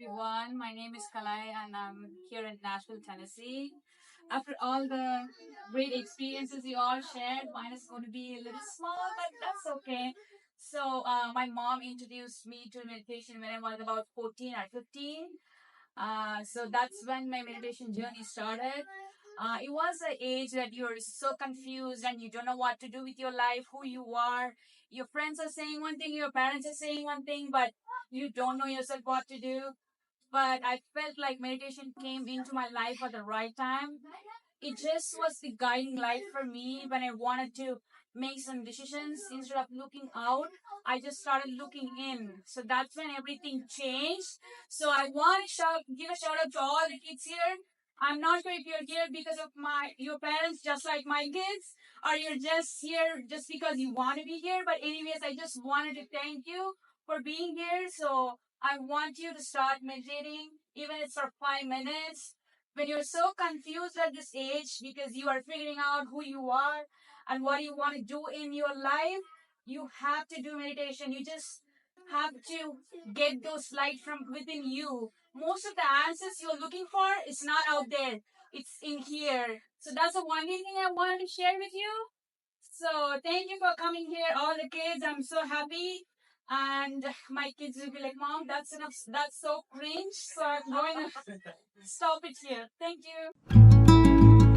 everyone. My name is Kalai, and I'm here in Nashville, Tennessee. After all the great experiences you all shared, mine is going to be a little small, but that's okay. My mom introduced me to meditation when I was about 14 or 15. So that's when my meditation journey started. It was an age that you're so confused and you don't know what to do with your life, who you are. Your friends are saying one thing, your parents are saying one thing, but you don't know yourself what to do. But I felt like meditation came into my life at the right time. It just was the guiding light for me when I wanted to make some decisions. Instead of looking out, I just started looking in. So that's when everything changed. So I want to give a shout out to all the kids here. I'm not sure if you're here because of your parents, just like my kids, or you're just here just because you want to be here. But anyways, I just wanted to thank you for being here. So I want you to start meditating, even if it's for 5 minutes. When you're so confused at this age because you are figuring out who you are and what you want to do in your life, you have to do meditation. You just have to get those light from within you. Most of the answers you're looking for is not out there. It's in here. So that's the one thing I wanted to share with you. So thank you for coming here, all the kids. I'm so happy. And my kids will be like, Mom, that's enough. That's so cringe. So I'm going to stop it here. Thank you.